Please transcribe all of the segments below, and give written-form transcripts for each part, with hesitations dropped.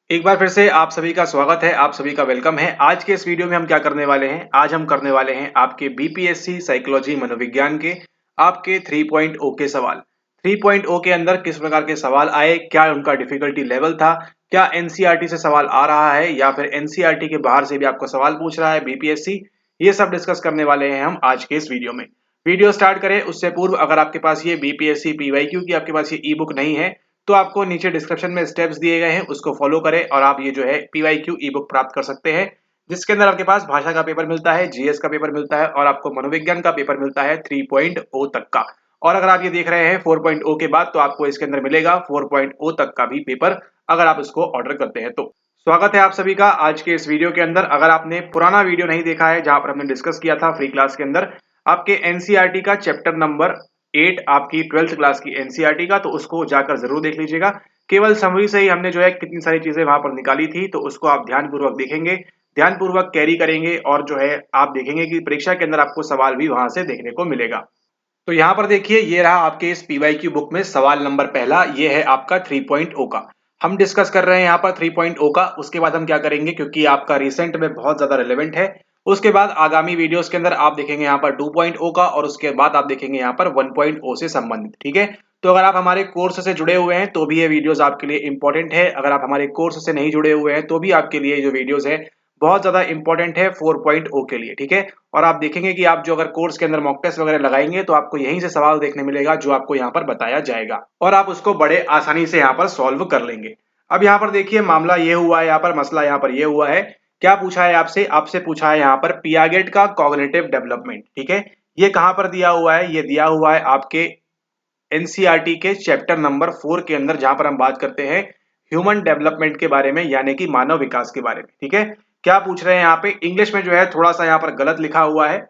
एक बार फिर से आप सभी का स्वागत है, आप सभी का वेलकम है। आज के इस वीडियो में हम क्या करने वाले हैं? आज हम करने वाले हैं आपके बीपीएससी साइकोलॉजी मनोविज्ञान के आपके 3.0 के सवाल। 3.0 के अंदर किस प्रकार के सवाल आए, क्या उनका डिफिकल्टी लेवल था, क्या एनसीईआरटी से सवाल आ रहा है या फिर एनसीईआरटी के बाहर से भी आपको सवाल पूछ रहा है बीपीएससी, ये सब डिस्कस करने वाले हैं हम आज के इस वीडियो में। वीडियो स्टार्ट करें उससे पूर्व अगर आपके पास ये बीपीएससी पीवाईक्यू की आपके पास ये ई बुक नहीं है तो आपको नीचे डिस्क्रिप्शन में स्टेप्स दिए गए हैं, उसको फॉलो करें और आप ये जो है पीवाईक्यू ई बुक प्राप्त कर सकते हैं, जिसके अंदर आपके पास भाषा का पेपर मिलता है, जीएस का पेपर मिलता है और आपको मनोविज्ञान का पेपर मिलता है 3.0 तक का। और अगर आप ये देख रहे हैं 4.0 के बाद तो आपको इसके अंदर मिलेगा 4.0 तक का भी पेपर अगर आप इसको ऑर्डर करते हैं तो। स्वागत है आप सभी का आज के इस वीडियो के अंदर। अगर आपने पुराना वीडियो नहीं देखा है जहां पर हमने डिस्कस किया था फ्री क्लास के अंदर आपके एनसीईआरटी का चैप्टर नंबर 8 आपकी 12th क्लास की एनसीईआरटी का, तो उसको जाकर जरूर देख लीजिएगा। केवल समरी से ही हमने जो है कितनी सारी चीजें वहां पर निकाली थी, तो उसको आप ध्यानपूर्वक देखेंगे, ध्यानपूर्वक कैरी करेंगे और जो है आप देखेंगे कि परीक्षा के अंदर आपको सवाल भी वहां से देखने को मिलेगा। तो यहाँ पर देखिए ये रहा आपके इस पीवाईक्यू बुक में सवाल नंबर पहला, ये है आपका 3.0 का। हम डिस्कस कर रहे हैं यहाँ पर 3.0 का। उसके बाद हम क्या करेंगे, क्योंकि आपका रिसेंट में बहुत ज्यादा रिलेवेंट है, उसके बाद आगामी वीडियोस के अंदर आप देखेंगे यहाँ पर 2.0 का और उसके बाद आप देखेंगे यहाँ पर 1.0 से संबंधित। ठीक है, तो अगर आप हमारे कोर्स से जुड़े हुए हैं तो भी ये वीडियोस आपके लिए इंपॉर्टेंट है, अगर आप हमारे कोर्स से नहीं जुड़े हुए हैं तो भी आपके लिए जो वीडियोस है बहुत ज्यादा इंपॉर्टेंट है 4.0 के लिए। ठीक है, और आप देखेंगे कि आप जो अगर कोर्स के अंदर मॉक टेस्ट वगैरह लगाएंगे तो आपको यहीं से सवाल देखने मिलेगा जो आपको यहाँ पर बताया जाएगा और आप उसको बड़े आसानी से यहाँ पर सॉल्व कर लेंगे। अब यहाँ पर देखिए मामला ये हुआ है, यहाँ पर मसला यहाँ पर ये हुआ है, क्या पूछा है आपसे? आपसे पूछा है यहाँ पर पियागेट का कॉग्निटिव डेवलपमेंट। ठीक है, ये कहाँ पर दिया हुआ है? ये दिया हुआ है आपके एनसीईआरटी के चैप्टर नंबर 4 के अंदर, जहां पर हम बात करते हैं ह्यूमन डेवलपमेंट के बारे में, यानी कि मानव विकास के बारे में। ठीक है, क्या पूछ रहे हैं यहाँ पे? इंग्लिश में जो है थोड़ा सा यहाँ पर गलत लिखा हुआ है,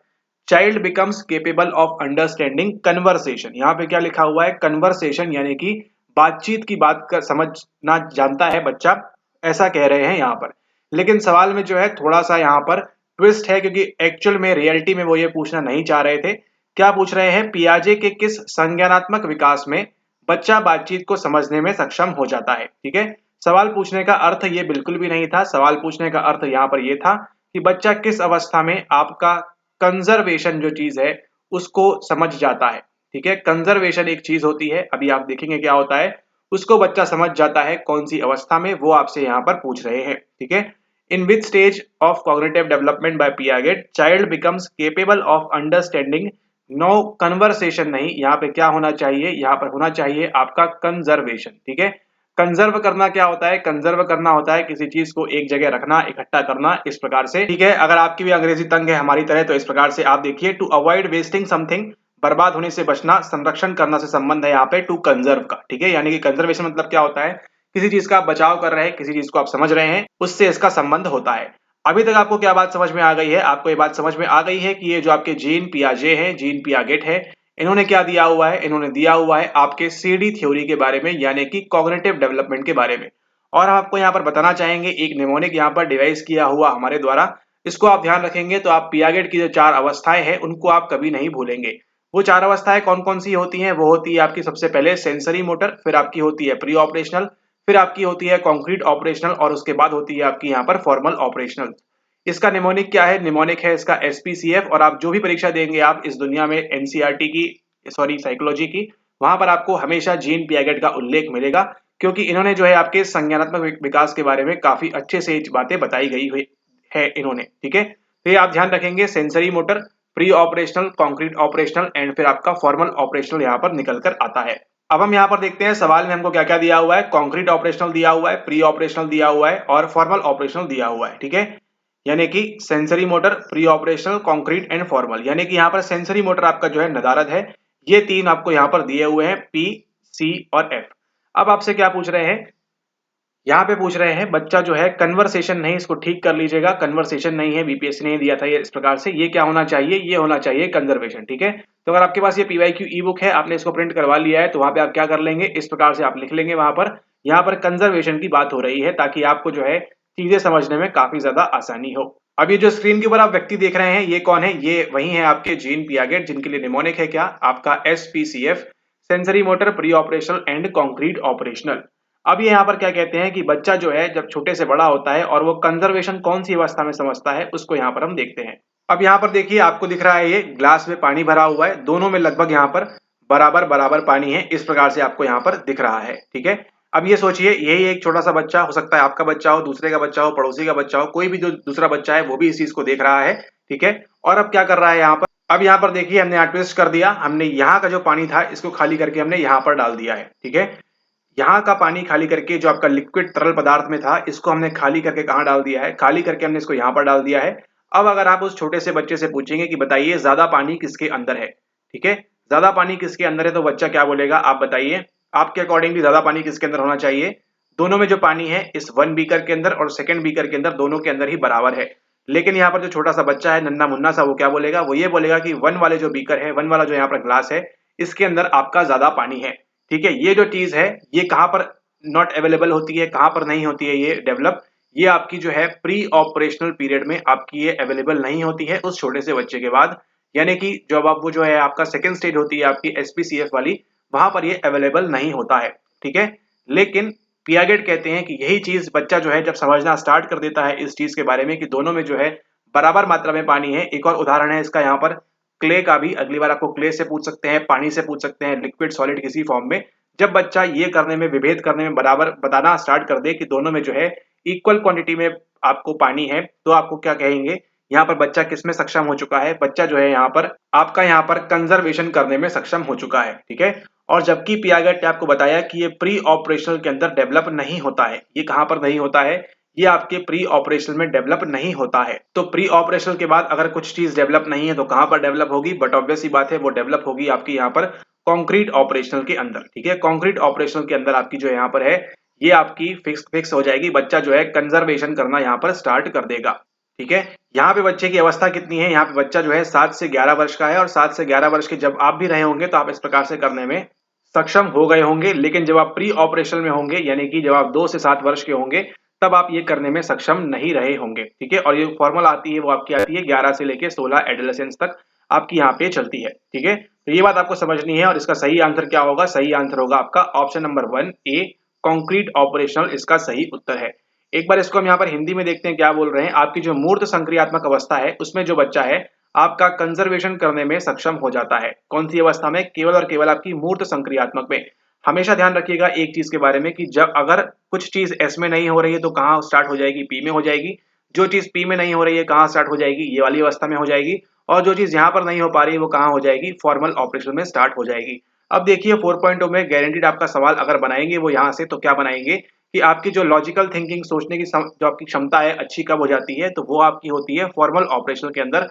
child becomes capable of understanding conversation. यहाँ पे क्या लिखा हुआ है? कन्वर्सेशन, यानी कि बातचीत की बात कर समझना जानता है बच्चा, ऐसा कह रहे हैं यहाँ पर। लेकिन सवाल में जो है थोड़ा सा यहाँ पर ट्विस्ट है, क्योंकि एक्चुअल में रियलिटी में वो ये पूछना नहीं चाह रहे थे। क्या पूछ रहे हैं? पियाजे के किस संज्ञानात्मक विकास में बच्चा बातचीत को समझने में सक्षम हो जाता है? ठीक है, सवाल पूछने का अर्थ ये बिल्कुल भी नहीं था। सवाल पूछने का अर्थ यहाँ पर ये था कि बच्चा किस अवस्था में आपका कंजर्वेशन जो चीज है उसको समझ जाता है। ठीक है, कंजर्वेशन एक चीज होती है, अभी आप देखेंगे क्या होता है, उसको बच्चा समझ जाता है कौन सी अवस्था में, वो आपसे यहाँ पर पूछ रहे हैं। ठीक है, in which stage of cognitive development by Piaget child becomes capable of understanding. No conversation नहीं, यहाँ पे क्या होना चाहिए? यहाँ पर होना चाहिए आपका कंजर्वेशन। ठीक है, कंजर्व करना क्या होता है? कंजर्व करना होता है किसी चीज को एक जगह रखना, इकट्ठा करना, इस प्रकार से। ठीक है, अगर आपकी भी अंग्रेजी तंग है हमारी तरह तो इस प्रकार से आप देखिए, टू अवॉइड वेस्टिंग समथिंग, बर्बाद होने से बचना, संरक्षण करना से संबंध है यहाँ पे टू कंजर्व का। ठीक है, यानी कि कंजर्वेशन मतलब क्या होता है? किसी चीज का आप बचाव कर रहे हैं, किसी चीज को आप समझ रहे हैं, उससे इसका संबंध होता है। अभी तक आपको क्या बात समझ में आ गई है? आपको ये बात समझ में आ गई है कि ये जो आपके जीन पियाजे हैं, जीन पियागेट है, इन्होंने क्या दिया हुआ है? इन्होंने दिया हुआ है आपके सीडी थ्योरी के बारे में, यानी कि कॉग्निटिव डेवलपमेंट के बारे में। और हम आपको यहाँ पर बताना चाहेंगे एक निमोनिक यहाँ पर डिवाइस किया हुआ हमारे द्वारा, इसको आप ध्यान रखेंगे तो आप पियागेट की जो 4 अवस्थाएं हैं उनको आप कभी नहीं भूलेंगे। वो 4 अवस्थाएं कौन कौन सी होती हैं? वो होती है आपकी सबसे पहले सेंसरी मोटर, फिर आपकी होती है प्री ऑपरेशनल, फिर आपकी होती है कॉन्क्रीट ऑपरेशनल और उसके बाद होती है आपकी यहाँ पर फॉर्मल ऑपरेशनल। इसका निमोनिक क्या है? निमोनिक है इसका एसपीसीएफ। और आप जो भी परीक्षा देंगे आप इस दुनिया में एनसीईआरटी की, सॉरी साइकोलॉजी की, वहां पर आपको हमेशा जीन पियागेट का उल्लेख मिलेगा, क्योंकि इन्होंने जो है आपके संज्ञानात्मक विकास के बारे में काफी अच्छे से बातें बताई गई हुई है इन्होंने। ठीक है, तो ये आप ध्यान रखेंगे, sensory motor, pre operational, concrete operational and फिर आपका फॉर्मल ऑपरेशनल यहाँ पर निकल कर आता है। अब हम यहाँ पर देखते हैं सवाल में हमको क्या क्या दिया हुआ है। कॉन्क्रीट ऑपरेशनल दिया हुआ है, प्री ऑपरेशनल दिया हुआ है और फॉर्मल ऑपरेशनल दिया हुआ है। ठीक है, यानी कि sensory motor, pre operational, concrete and formal, यानी कि यहाँ पर सेंसरी मोटर आपका जो है नदारद है। ये 3 आपको यहाँ पर दिए हुए हैं, पी, सी और एफ। अब आपसे क्या पूछ रहे हैं? यहाँ पे पूछ रहे हैं बच्चा जो है कन्वर्सेशन नहीं, इसको ठीक कर लीजिएगा, कन्वर्सेशन नहीं है, बीपीएससी ने दिया था ये इस प्रकार से। ये क्या होना चाहिए? ये होना चाहिए कंजर्वेशन। ठीक है, तो अगर आपके पास ये पीवाईक्यू ई बुक है, आपने इसको प्रिंट करवा लिया है, तो वहां पे आप क्या कर लेंगे, इस प्रकार से आप लिख लेंगे वहां पर, यहाँ पर कंजर्वेशन की बात हो रही है, ताकि आपको जो है चीजें समझने में काफी ज्यादा आसानी हो। अब ये जो स्क्रीन के ऊपर आप व्यक्ति देख रहे हैं ये कौन है? ये वही है आपके जीन पियागेट, जिनके लिए निमोनिक है क्या? आपका SPCF, sensory motor, pre operational and concrete operational. अब ये यहाँ पर क्या कहते हैं कि बच्चा जो है जब छोटे से बड़ा होता है और वो कंजर्वेशन कौन सी अवस्था में समझता है उसको यहाँ पर हम देखते हैं। अब यहाँ पर देखिए आपको दिख रहा है ये ग्लास में पानी भरा हुआ है, दोनों में लगभग यहाँ पर बराबर बराबर पानी है, इस प्रकार से आपको यहाँ पर दिख रहा है। ठीक है, अब ये सोचिए यही एक छोटा सा बच्चा हो सकता है, आपका बच्चा हो, दूसरे का बच्चा हो, पड़ोसी का बच्चा हो, कोई भी जो दूसरा बच्चा है वो भी इस चीज को देख रहा है। ठीक है, और अब क्या कर रहा है यहाँ पर, अब यहाँ पर देखिए हमने यहाँ ट्विस्ट कर दिया, हमने यहाँ का जो पानी था इसको खाली करके हमने यहाँ पर डाल दिया है। ठीक है, यहाँ का पानी खाली करके जो आपका लिक्विड तरल पदार्थ में था इसको हमने खाली करके कहाँ डाल दिया है, खाली करके हमने इसको यहाँ पर डाल दिया है। अब अगर आप उस छोटे से बच्चे से पूछेंगे कि बताइए ज्यादा पानी किसके अंदर है, ठीक है, ज्यादा पानी किसके अंदर है, तो बच्चा क्या बोलेगा आप बताइए, आपके अकॉर्डिंगली ज्यादा पानी किसके अंदर होना चाहिए। दोनों में जो पानी है इस 1 बीकर के अंदर और सेकंड बीकर के अंदर, दोनों के अंदर ही बराबर है। लेकिन यहाँ पर जो छोटा सा बच्चा है नन्ना मुन्ना सा, वो क्या बोलेगा, वो ये बोलेगा कि 1 वाले जो बीकर है, 1 वाला जो यहाँ पर ग्लास है, इसके अंदर आपका ज्यादा पानी है। ठीक है, ये जो चीज है ये कहाँ पर नॉट अवेलेबल होती है, कहाँ पर नहीं होती है ये डेवलप, ये आपकी जो है प्री ऑपरेशनल पीरियड में आपकी ये अवेलेबल नहीं होती है उस छोटे से बच्चे के बाद। यानी कि जब आप वो जो है आपका सेकेंड स्टेज होती है आपकी एसपीसीएफ वाली, वहां पर ये अवेलेबल नहीं होता है। ठीक है, लेकिन पियागेट कहते हैं कि यही चीज बच्चा जो है जब समझना स्टार्ट कर देता है इस चीज के बारे में कि दोनों में जो है बराबर मात्रा में पानी है। एक और उदाहरण है इसका यहाँ पर क्ले का भी, अगली बार आपको क्ले से पूछ सकते हैं, पानी से पूछ सकते हैं, लिक्विड सॉलिड किसी फॉर्म में। जब बच्चा ये करने में, विभेद करने में बराबर बताना स्टार्ट कर दे कि दोनों में जो है इक्वल क्वांटिटी में आपको पानी है, तो आपको क्या कहेंगे, यहाँ पर बच्चा किस में सक्षम हो चुका है, बच्चा जो है यहाँ पर आपका यहाँ पर कंजर्वेशन करने में सक्षम हो चुका है। ठीक है, और जबकि पियागेट ने आपको बताया कि ये प्री ऑपरेशनल के अंदर डेवलप नहीं होता है। ये कहां पर नहीं होता है, ये आपके प्री ऑपरेशनल में डेवलप नहीं होता है। तो प्री ऑपरेशनल के बाद अगर कुछ चीज डेवलप नहीं है तो कहां पर डेवलप होगी, बट ऑब्वियस सी बात है वो डेवलप होगी आपकी यहाँ पर कॉन्क्रीट ऑपरेशनल के अंदर। ठीक है, कॉन्क्रीट ऑपरेशनल के अंदर आपकी जो यहाँ पर है ये आपकी फिक्स हो जाएगी, बच्चा जो है कंजर्वेशन करना यहाँ पर स्टार्ट कर देगा। ठीक है, यहाँ पे बच्चे की अवस्था कितनी है, यहाँ पे बच्चा जो है 7 से 11 वर्ष का है, और 7 से 11 वर्ष के जब आप भी रहे होंगे तो आप इस प्रकार से करने में सक्षम हो गए होंगे। लेकिन जब आप प्री ऑपरेशनल में होंगे, यानी कि जब आप 2 से 7 वर्ष के होंगे, तब आप ये करने में सक्षम नहीं रहे होंगे। ठीक है, और ये फॉर्मूला आती है वो आपकी आती है 11 से लेके 16 एडोलेसेंस तक आपकी यहाँ पे चलती है। ठीक है, तो ये बात आपको समझनी है, और इसका सही आंसर क्या होगा, सही आंसर होगा आपका ऑप्शन नंबर 1 ए, कॉन्क्रीट ऑपरेशनल इसका सही उत्तर है। एक बार इसको हम यहाँ पर हिंदी में देखते हैं क्या बोल रहे हैं। आपकी जो मूर्त संक्रियात्मक अवस्था है उसमें जो बच्चा है आपका कंजर्वेशन करने में सक्षम हो जाता है। कौन सी अवस्था में, केवल और केवल आपकी मूर्त संक्रियात्मक में। हमेशा ध्यान रखिएगा एक चीज के बारे में कि जब अगर कुछ चीज एस में नहीं हो रही है तो कहाँ स्टार्ट हो जाएगी, पी में हो जाएगी। जो चीज पी में नहीं हो रही है कहाँ स्टार्ट हो जाएगी, ये वाली अवस्था में हो जाएगी। और जो चीज यहाँ पर नहीं हो पा रही है वो कहाँ हो जाएगी, फॉर्मल ऑपरेशन में स्टार्ट हो जाएगी। अब देखिए 4.0 में गारंटीड आपका सवाल अगर बनाएंगे वो यहाँ से, तो क्या बनाएंगे कि आपकी जो लॉजिकल थिंकिंग, सोचने की जो आपकी क्षमता है अच्छी कब हो जाती है, तो वो आपकी होती है फॉर्मल ऑपरेशनल के अंदर।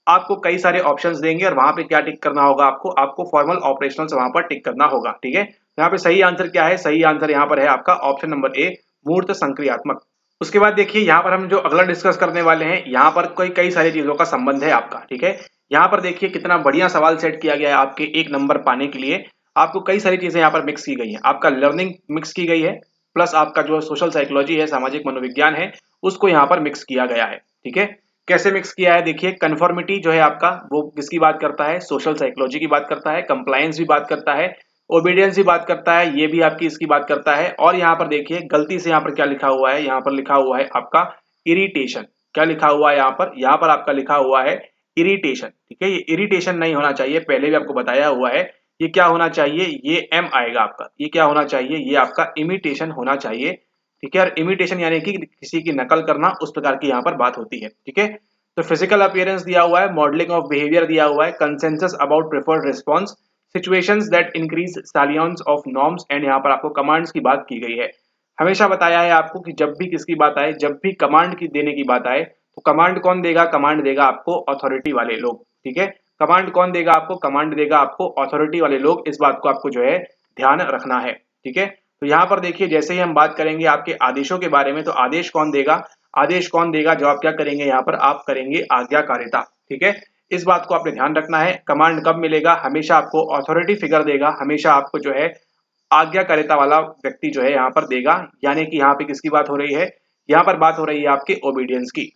आपको कई सारे ऑप्शंस देंगे और वहां पे क्या टिक करना होगा, आपको फॉर्मल ऑपरेशनल वहां पर टिक करना होगा। ठीक है, यहाँ पे सही आंसर क्या है, सही आंसर यहाँ पर है आपका ऑप्शन नंबर ए, मूर्त संक्रियात्मक। उसके बाद देखिए यहाँ पर हम जो अगला डिस्कस करने वाले हैं, यहाँ पर कई सारी चीजों का संबंध है आपका। ठीक है, यहाँ पर देखिए कितना बढ़िया सवाल सेट किया गया है आपके 1 नंबर पाने के लिए। आपको कई सारी चीजें यहाँ पर मिक्स की गई है, आपका लर्निंग मिक्स की गई है, प्लस आपका जो सोशल साइकोलॉजी है, सामाजिक मनोविज्ञान है, उसको यहाँ पर मिक्स किया गया है। ठीक है, कैसे मिक्स किया है देखिए, कन्फॉर्मिटी जो है आपका वो किसकी बात करता है, सोशल साइकोलॉजी की बात करता है, कंप्लायंस भी बात करता है, ओबीडियंस भी बात करता है, ये भी आपकी इसकी बात करता है। और यहाँ पर देखिए गलती से यहाँ पर क्या लिखा हुआ है, यहाँ पर लिखा हुआ है आपका इरिटेशन। क्या लिखा हुआ है यहाँ पर आपका लिखा हुआ है इरिटेशन। ठीक है, ये इरिटेशन नहीं होना चाहिए, पहले भी आपको बताया हुआ है। ये क्या होना चाहिए, ये एम आएगा आपका, ये क्या होना चाहिए, ये आपका इमिटेशन होना चाहिए। ठीक है, और इमिटेशन यानी कि किसी की नकल करना, उस प्रकार की यहाँ पर बात होती है। ठीक है, तो फिजिकल अपीयरेंस दिया हुआ है, मॉडलिंग ऑफ बिहेवियर दिया हुआ है, consensus about preferred response, situations that increase salience of norms, and यहाँ पर आपको कमांड्स की बात की गई है। हमेशा बताया है आपको कि जब भी किसकी बात आए, जब भी कमांड की देने की बात आए, तो कमांड कौन देगा, कमांड देगा आपको अथॉरिटी वाले लोग। ठीक है, कमांड कौन देगा आपको, कमांड देगा आपको अथॉरिटी वाले लोग। इस बात को आपको जो है ध्यान रखना है। ठीक है, तो यहाँ पर देखिए जैसे ही हम बात करेंगे आपके आदेशों के बारे में, तो आदेश कौन देगा, आदेश कौन देगा, जो आप क्या करेंगे यहाँ पर आप करेंगे आज्ञाकारिता। ठीक है, इस बात को आपने ध्यान रखना है। कमांड कब मिलेगा, हमेशा आपको अथॉरिटी फिगर देगा, हमेशा आपको जो है आज्ञाकारिता वाला व्यक्ति जो है यहाँ पर देगा। यानी कि यहाँ पे किसकी बात हो रही है, यहाँ पर बात हो रही है आपके ओबीडियंस की।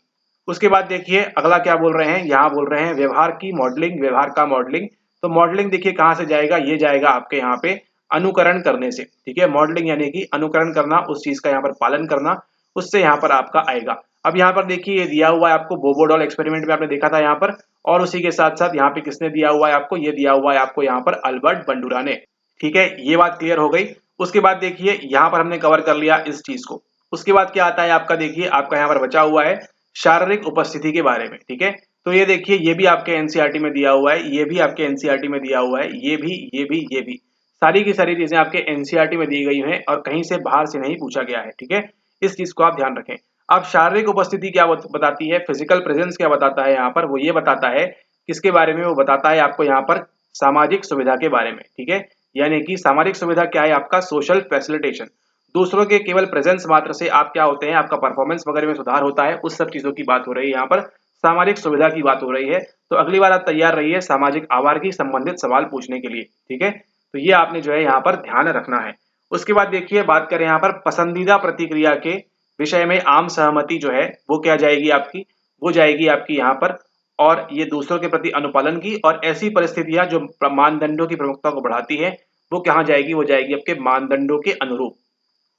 उसके बाद देखिए अगला क्या बोल रहे हैं, यहाँ बोल रहे हैं व्यवहार की मॉडलिंग, व्यवहार का मॉडलिंग। तो मॉडलिंग देखिए कहाँ से जाएगा, ये जाएगा आपके यहाँ पे अनुकरण करने से, ठीक है। मॉडलिंग यानी कि अनुकरण करना, उस चीज का यहाँ पर पालन करना, उससे यहाँ पर आपका आएगा। अब यहाँ पर देखिए ये दिया हुआ है आपको बोबोडॉल एक्सपेरिमेंट में आपने देखा था यहाँ पर, और उसी के साथ साथ यहाँ पे किसने दिया हुआ है आपको, ये दिया हुआ है आपको यहाँ पर अल्बर्ट बंडूरा ने, ठीक है। ये बात क्लियर हो गई। उसके बाद देखिए यहाँ पर हमने कवर कर लिया इस चीज को। उसके बाद क्या आता है आपका, देखिए आपका यहाँ पर बचा हुआ है शारीरिक उपस्थिति के बारे में, ठीक है। तो ये देखिए ये भी आपके एनसीईआरटी में दिया हुआ है, ये भी आपके एनसीईआरटी में दिया हुआ है, ये भी सारी की सारी चीजें आपके एनसीईआरटी में दी गई हैं और कहीं से बाहर से नहीं पूछा गया है, ठीक है। इस चीज को आप ध्यान रखें। अब शारीरिक उपस्थिति क्या बताती है, फिजिकल प्रेजेंस क्या बताता है यहाँ पर, वो ये बताता है किसके बारे में, वो बताता है आपको यहाँ पर सामाजिक सुविधा के बारे में, ठीक है। यानी कि सामाजिक सुविधा क्या है आपका, सोशल फैसिलिटेशन। दूसरों के केवल प्रेजेंस मात्र से आप क्या होते हैं, आपका परफॉर्मेंस वगैरह में सुधार होता है, उस सब चीजों की बात हो रही है यहाँ पर, सामाजिक सुविधा की बात हो रही है। तो अगली बार आप तैयार रहिए सामाजिक आवारगी संबंधित सवाल पूछने के लिए, ठीक है। तो ये आपने जो है यहाँ पर ध्यान रखना है। उसके बाद देखिए बात करें यहाँ पर पसंदीदा प्रतिक्रिया के विषय में आम सहमति जो है वो क्या जाएगी आपकी, वो जाएगी आपकी यहाँ पर, और ये दूसरों के प्रति अनुपालन की, और ऐसी परिस्थितियां जो मानदंडों की प्रमुखता को बढ़ाती है वो कहाँ जाएगी, वो जाएगी आपके मानदंडों के अनुरूप,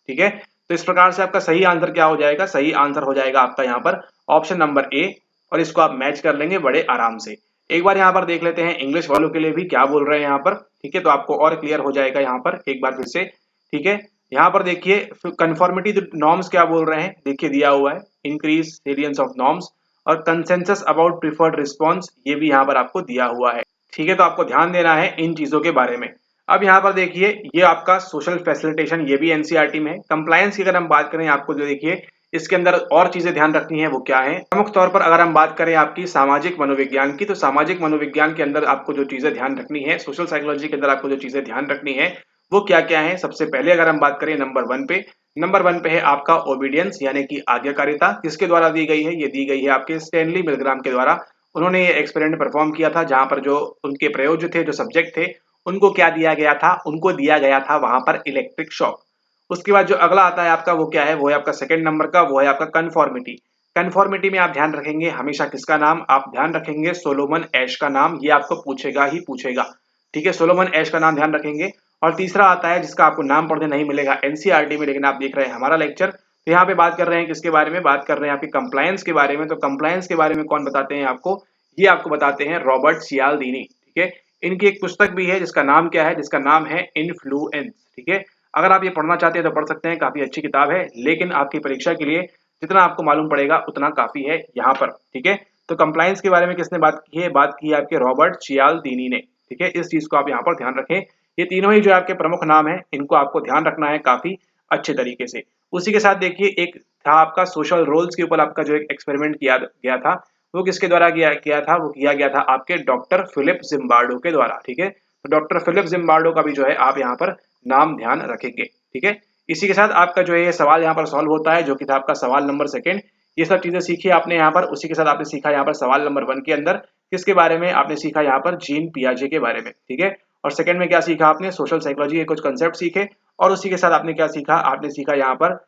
ठीक है। तो इस प्रकार से आपका सही आंसर क्या हो जाएगा, सही आंसर हो जाएगा आपका यहाँ पर ऑप्शन नंबर ए, और इसको आप मैच कर लेंगे बड़े आराम से। एक बार यहाँ पर देख लेते हैं इंग्लिश वालों के लिए भी क्या बोल रहे हैं यहाँ पर, ठीक है। तो आपको और क्लियर हो जाएगा यहाँ पर एक बार फिर से, ठीक है। यहाँ पर देखिए कंफर्मिटी नॉर्म्स क्या बोल रहे हैं, देखिए दिया हुआ है इंक्रीज सेलियंस ऑफ नॉर्म्स, और कंसेंसस अबाउट प्रिफर्ड रिस्पॉन्स, ये भी यहाँ पर आपको दिया हुआ है, ठीक है। तो आपको ध्यान देना है इन चीजों के बारे में। अब यहाँ पर देखिए ये आपका सोशल फैसिलिटेशन, ये भी एनसीईआरटी में है। कंप्लायंस की अगर हम बात करें आपको जो देखिए इसके अंदर और चीजें ध्यान रखनी है, वो क्या है, प्रमुख तौर पर अगर हम बात करें आपकी सामाजिक मनोविज्ञान की, तो सामाजिक मनोविज्ञान के अंदर आपको जो चीजें ध्यान रखनी है, सोशल साइकोलॉजी के अंदर आपको जो चीजें ध्यान रखनी है वो क्या क्या है। सबसे पहले अगर हम बात करें नंबर वन पे है आपका ओबीडियंस यानी कि आज्ञाकारिता, किसके द्वारा दी गई है, ये दी गई है आपके स्टैनली मिलग्राम के द्वारा। उन्होंने ये एक्सपेरिमेंट परफॉर्म किया था जहां पर जो उनके प्रयोग थे, जो सब्जेक्ट थे, उनको क्या दिया गया था, उनको दिया गया था वहां पर इलेक्ट्रिक शॉक। उसके बाद जो अगला आता है आपका वो क्या है, वो है आपका सेकंड नंबर का, वो है आपका कन्फॉर्मिटी। कन्फॉर्मिटी में आप ध्यान रखेंगे हमेशा किसका नाम, आप ध्यान रखेंगे सोलोमन एश का नाम, ये आपको पूछेगा ही पूछेगा, ठीक है। सोलोमन एश का नाम ध्यान रखेंगे। और तीसरा आता है जिसका आपको नाम पढ़ने नहीं मिलेगा एनसीईआरटी में, लेकिन आप देख रहे हैं हमारा लेक्चर, तो यहाँ पे बात कर रहे हैं किसके बारे में, बात कर रहे हैं आपके कंप्लायंस के बारे में। तो कंप्लायंस के बारे में कौन बताते हैं आपको, ये आपको बताते हैं रॉबर्ट चियाल्दीनी, ठीक है। इनकी एक पुस्तक भी है जिसका नाम क्या है, जिसका नाम है इन्फ्लुएंस, ठीक है। अगर आप ये पढ़ना चाहते हैं तो पढ़ सकते हैं, काफी अच्छी किताब है, लेकिन आपकी परीक्षा के लिए जितना आपको मालूम पड़ेगा उतना काफी है यहाँ पर, ठीक है। तो कंप्लायंस के बारे में किसने बात की है, बात की है आपके रॉबर्ट चियाल्दीनी ने, ठीक है। इस चीज को आप यहाँ पर ध्यान रखें। ये तीनों ही जो आपके प्रमुख नाम है इनको आपको ध्यान रखना है काफी अच्छे तरीके से। उसी के साथ देखिए एक था आपका सोशल रोल्स के ऊपर आपका जो एक एक्सपेरिमेंट किया गया था, वो किसके द्वारा किया था, वो किया गया था आपके डॉक्टर फिलिप जिम्बार्डो के द्वारा, ठीक है। तो डॉक्टर फिलिप जिम्बार्डो का भी जो है आप यहाँ पर नाम ध्यान रखेंगे, ठीक है। इसी के साथ आपका जो है ये सवाल यहाँ पर सॉल्व होता है, जो कि था आपका सवाल नंबर सेकंड। ये सब चीजें सीखी आपने यहाँ पर। उसी के साथ आपने सीखा यहाँ पर सवाल नंबर 1 के अंदर किसके बारे में, आपने सीखा यहाँ पर जीन पियाजे के बारे में, ठीक है। और सेकंड में क्या सीखा आपने, सोशल साइकोलॉजी के कुछ कंसेप्ट सीखे, और उसी के साथ आपने क्या सीखा, आपने सीखा यहाँ पर,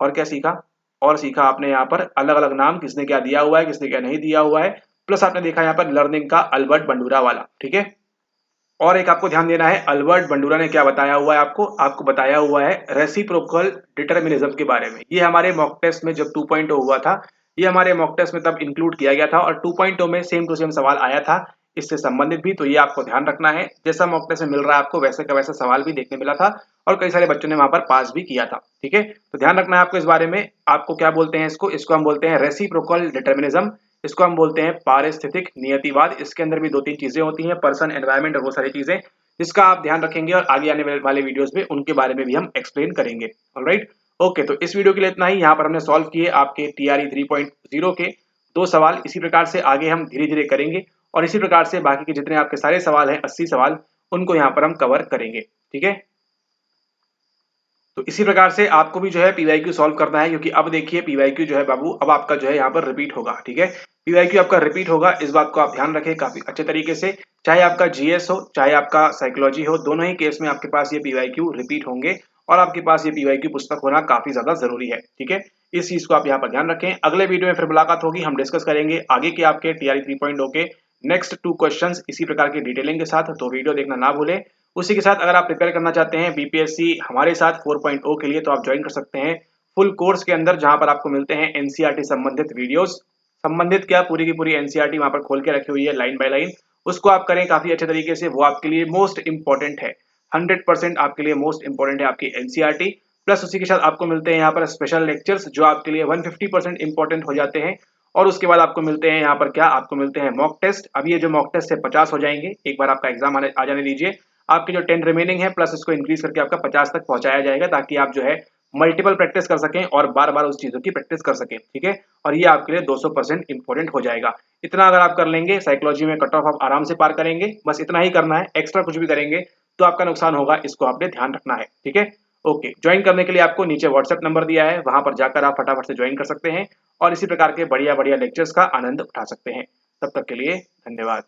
और क्या सीखा, और सीखा आपने यहाँ पर अलग अलग नाम किसने क्या दिया हुआ है, किसने क्या नहीं दिया हुआ है, प्लस आपने देखा यहाँ पर लर्निंग का अल्बर्ट बंडूरा वाला, ठीक है। और एक आपको ध्यान देना है, अल्बर्ट बंडूरा ने क्या बताया हुआ है आपको बताया हुआ है रेसिप्रोकल डिटर्मिनिज्म के बारे में। ये हमारे मॉक टेस्ट में जब 2.0 हुआ था, ये हमारे मॉक टेस्ट में तब इंक्लूड किया गया था, और 2.0 में सेम टू सेम सवाल आया था इससे संबंधित भी। तो ये आपको ध्यान रखना है, जैसा मॉक टेस्ट में मिल रहा है आपको वैसे का वैसा सवाल भी देखने मिला था, और कई सारे बच्चों ने वहां पर पास भी किया था, ठीक है। तो ध्यान रखना है आपको इस बारे में। आपको क्या बोलते हैं इसको हम बोलते हैं रेसिप्रोकल डिटर्मिनिज्म, इसको हम बोलते हैं पारिस्थितिक नियतिवाद। इसके अंदर भी 2-3 चीजें होती हैं, पर्सन, एनवायरमेंट और वो सारी चीजें, जिसका आप ध्यान रखेंगे, और आगे आने वाले वीडियोस में उनके बारे में भी हम एक्सप्लेन करेंगे। Alright, okay. तो इस वीडियो के लिए इतना ही। यहाँ पर हमने सॉल्व किए आपके टीआरई 3.0 के 2 सवाल। इसी प्रकार से आगे हम धीरे धीरे करेंगे, और इसी प्रकार से बाकी के जितने आपके सारे सवाल हैं 80 सवाल, उनको यहाँ पर हम कवर करेंगे, ठीक है। तो इसी प्रकार से आपको भी जो है पीवाईक्यू सॉल्व करना है, क्योंकि अब देखिए पीवाईक्यू जो है बाबू अब आपका जो है यहाँ पर रिपीट होगा, ठीक है। पीवाईक्यू आपका रिपीट होगा, इस बात को आप ध्यान रखें काफी अच्छे तरीके से। चाहे आपका जीएस हो चाहे आपका साइकोलॉजी हो, दोनों ही केस में आपके पास ये पीवाईक्यू रिपीट होंगे, और आपके पास ये पीवाईक्यू पुस्तक होना काफी ज्यादा जरूरी है, ठीक है। इस चीज को आप यहाँ पर ध्यान रखें। अगले वीडियो में फिर मुलाकात होगी, हम डिस्कस करेंगे आगे के आपके टीआरई 3.0 के नेक्स्ट 2 क्वेश्चंस इसी प्रकार के डिटेलिंग के साथ। तो वीडियो देखना ना भूलें, उसी के साथ अगर आप प्रिपेयर करना चाहते हैं बीपीएससी हमारे साथ 4.0 के लिए, तो आप ज्वाइन कर सकते हैं फुल कोर्स के अंदर, जहां पर आपको मिलते हैं एनसीईआरटी संबंधित वीडियोस, संबंधित क्या पूरी की पूरी एनसीईआरटी वहां पर खोल के रखी हुई है लाइन बाय लाइन। उसको आप करें काफी अच्छे तरीके से, वो आपके लिए मोस्ट इंपॉर्टेंट है। 100% आपके लिए मोस्ट इंपॉर्टेंट है आपकी एनसीईआरटी। प्लस उसी के साथ आपको मिलते हैं यहाँ पर स्पेशल लेक्चर्स, जो आपके लिए 150% इंपॉर्टेंट हो जाते हैं। और उसके बाद आपको मिलते हैं यहाँ पर क्या, आपको मिलते हैं मॉक टेस्ट। अब ये जो मॉक टेस्ट है 50 हो जाएंगे, एक बार आपका एग्जाम आ जाने दीजिए। आपके जो 10 रिमेनिंग है प्लस इसको इंक्रीज करके आपका 50 तक पहुंचाया जाएगा, ताकि आप जो है मल्टीपल प्रैक्टिस कर सकें और बार बार उस चीजों की प्रैक्टिस कर सकें। ठीक है, और ये आपके लिए 200% इंपॉर्टेंट हो जाएगा। इतना अगर आप कर लेंगे, साइकोलॉजी में कट ऑफ आप आराम से पार करेंगे। बस इतना ही करना है, एक्स्ट्रा कुछ भी करेंगे तो आपका नुकसान होगा, इसको आपने ध्यान रखना है। ठीक है, ओके। ज्वाइन करने के लिए आपको नीचे व्हाट्सएप नंबर दिया है, वहां पर जाकर आप फटाफट से ज्वाइन कर सकते हैं और इसी प्रकार के बढ़िया बढ़िया लेक्चर्स का आनंद उठा सकते हैं। तब तक के लिए धन्यवाद।